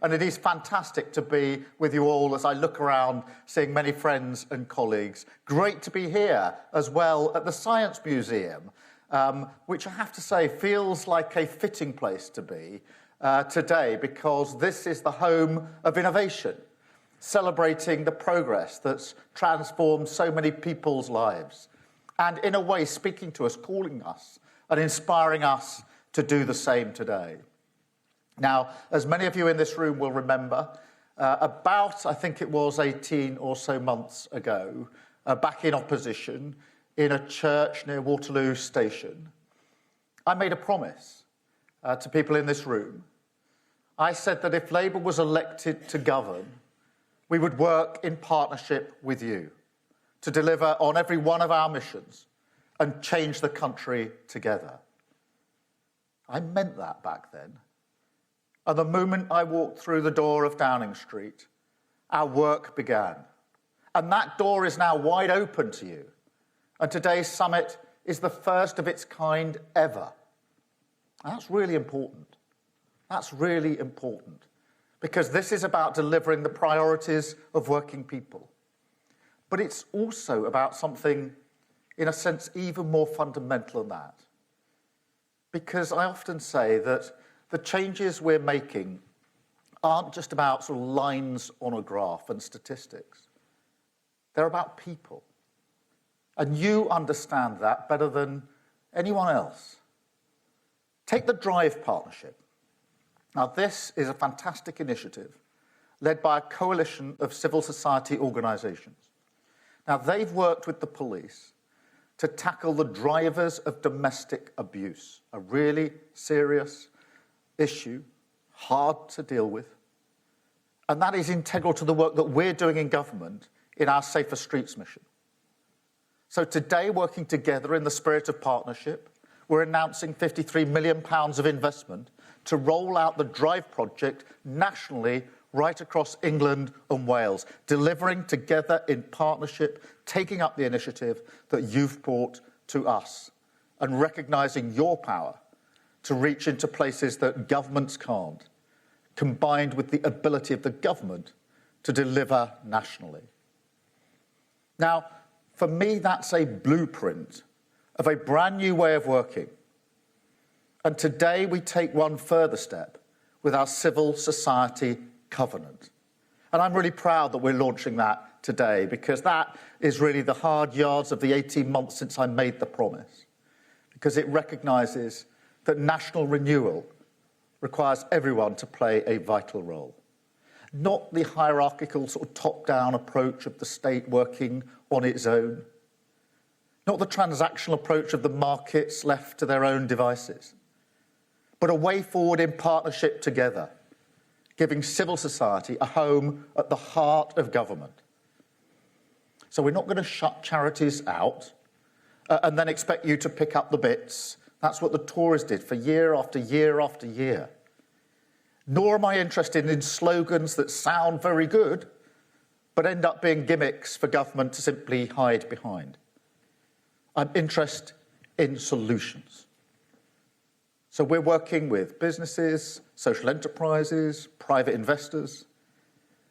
And it is fantastic to be with you all as I look around, seeing many friends and colleagues. Great to be here as well at the Science Museum, which I have to say feels like a fitting place to be today, because this is the home of innovation, celebrating the progress that's transformed so many people's lives, and in a way speaking to us, calling us and inspiring us to do the same today. Now, as many of you in this room will remember, I think it was 18 or so months ago, back in opposition, in a church near Waterloo Station, I made a promise to people in this room. I said that if Labour was elected to govern, we would work in partnership with you to deliver on every one of our missions and change the country together. I meant that back then. And the moment I walked through the door of Downing Street, our work began. And that door is now wide open to you. And today's summit is the first of its kind ever. And that's really important. That's really important. Because this is about delivering the priorities of working people. But it's also about something, in a sense, even more fundamental than that. Because I often say that the changes we're making aren't just about sort of lines on a graph and statistics. They're about people. And you understand that better than anyone else. Take the Drive Partnership. Now, this is a fantastic initiative led by a coalition of civil society organisations. Now, they've worked with the police to tackle the drivers of domestic abuse, a really serious issue, hard to deal with. And that is integral to the work that we're doing in government in our Safer Streets mission. So today, working together in the spirit of partnership, we're announcing £53 million of investment to roll out the Drive project nationally right across England and Wales, delivering together in partnership, taking up the initiative that you've brought to us and recognising your power to reach into places that governments can't, combined with the ability of the government to deliver nationally. Now, for me, that's a blueprint of a brand new way of working. And today we take one further step with our Civil Society Covenant. And I'm really proud that we're launching that today, because that is really the hard yards of the 18 months since I made the promise, because it recognises that national renewal requires everyone to play a vital role. Not the hierarchical sort of top-down approach of the state working on its own. Not the transactional approach of the markets left to their own devices. But a way forward in partnership together, giving civil society a home at the heart of government. So we're not going to shut charities out and then expect you to pick up the bits. That's what the Tories did for year after year after year. Nor am I interested in slogans that sound very good, but end up being gimmicks for government to simply hide behind. I'm interested in solutions. So we're working with businesses, social enterprises, private investors,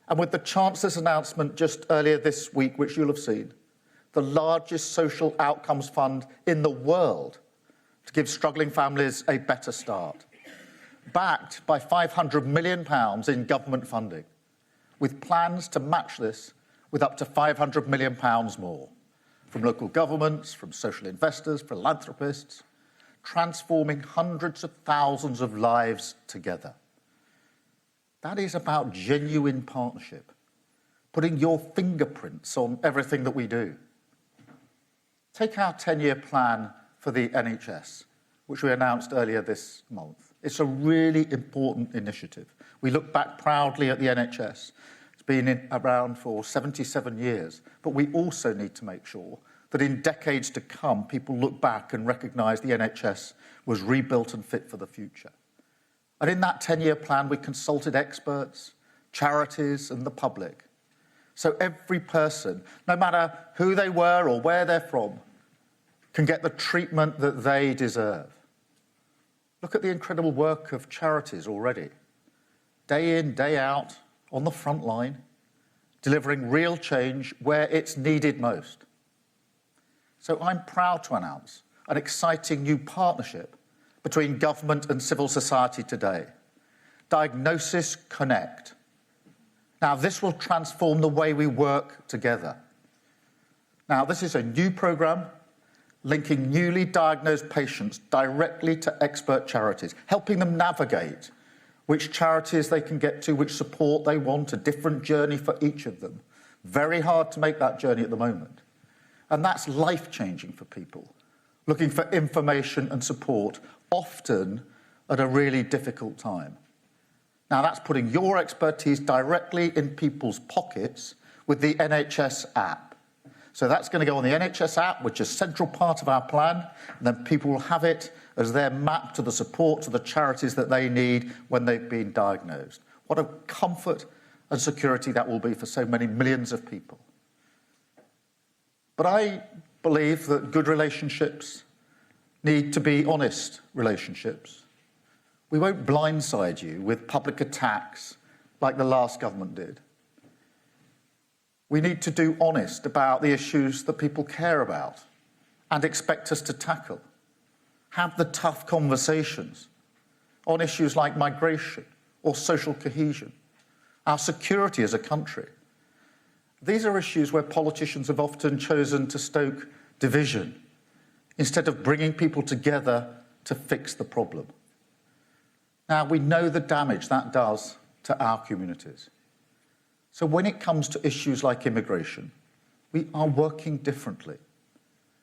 and with the Chancellor's announcement just earlier this week, which you'll have seen, the largest social outcomes fund in the world to give struggling families a better start, backed by £500 million in government funding, with plans to match this with up to £500 million more, from local governments, from social investors, philanthropists, transforming hundreds of thousands of lives together. That is about genuine partnership, putting your fingerprints on everything that we do. Take our 10-year plan for the NHS, which we announced earlier this month. It's a really important initiative. We look back proudly at the NHS. It's been around for 77 years, but we also need to make sure that in decades to come, people look back and recognise the NHS was rebuilt and fit for the future. And in that 10-year plan, we consulted experts, charities and the public. So every person, no matter who they were or where they're from, can get the treatment that they deserve. Look at the incredible work of charities already. day in, day out, on the front line, delivering real change where it's needed most. So I'm proud to announce an exciting new partnership between government and civil society today. Diagnosis Connect. Now, this will transform the way we work together. Now, this is a new programme linking newly diagnosed patients directly to expert charities, helping them navigate which charities they can get to, which support they want, a different journey for each of them. Very hard to make that journey at the moment. And that's life-changing for people, looking for information and support, often at a really difficult time. Now, that's putting your expertise directly in people's pockets with the NHS app. So that's going to go on the NHS app, which is a central part of our plan, and then people will have it as their map to the support to the charities that they need when they've been diagnosed. What a comfort and security that will be for so many millions of people. But I believe that good relationships need to be honest relationships. We won't blindside you with public attacks like the last government did. We need to do honest about the issues that people care about and expect us to tackle. Have the tough conversations on issues like migration or social cohesion, our security as a country. These are issues where politicians have often chosen to stoke division instead of bringing people together to fix the problem. Now, we know the damage that does to our communities. So when it comes to issues like immigration, we are working differently,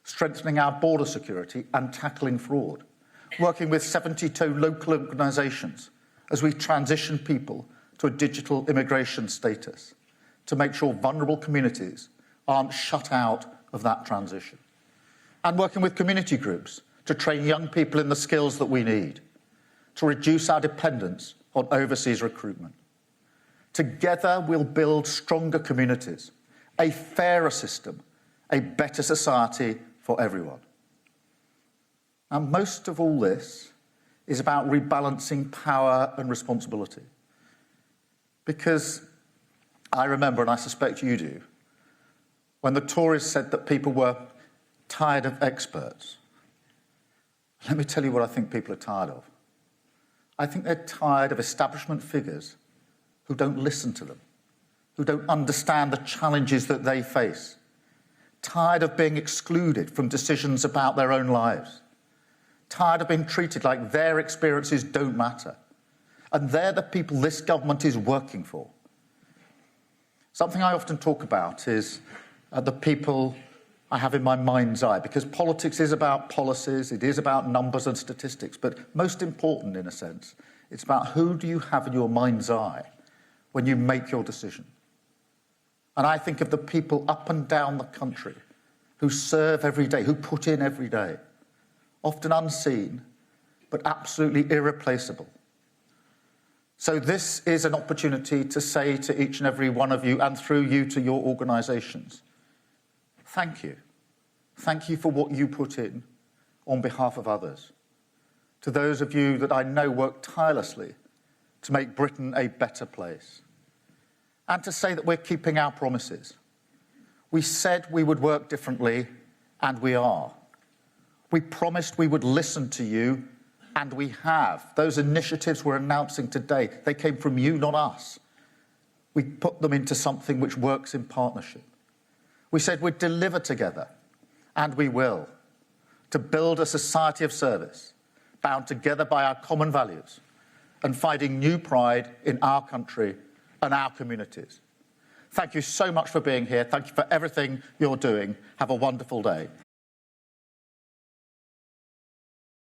strengthening our border security and tackling fraud, working with 72 local organisations as we transition people to a digital immigration status to make sure vulnerable communities aren't shut out of that transition, and working with community groups to train young people in the skills that we need, to reduce our dependence on overseas recruitment. Together, we'll build stronger communities, a fairer system, a better society for everyone. And most of all this is about rebalancing power and responsibility. Because I remember, and I suspect you do, when the Tories said that people were tired of experts. Let me tell you what I think people are tired of. I think they're tired of establishment figures who don't listen to them, who don't understand the challenges that they face, tired of being excluded from decisions about their own lives, tired of being treated like their experiences don't matter. And they're the people this government is working for. Something I often talk about is the people I have in my mind's eye, because politics is about policies, it is about numbers and statistics, but most important, in a sense, it's about who do you have in your mind's eye when you make your decision. And I think of the people up and down the country who serve every day, who put in every day, often unseen, but absolutely irreplaceable. So this is an opportunity to say to each and every one of you, and through you to your organisations, thank you. Thank you for what you put in on behalf of others. To those of you that I know work tirelessly to make Britain a better place. And to say that we're keeping our promises. We said we would work differently, and we are. We promised we would listen to you, and we have. Those initiatives we're announcing today, they came from you, not us. We put them into something which works in partnership. We said we'd deliver together, and we will, to build a society of service, bound together by our common values, and finding new pride in our country and our communities. Thank you so much for being here. Thank you for everything you're doing. Have a wonderful day.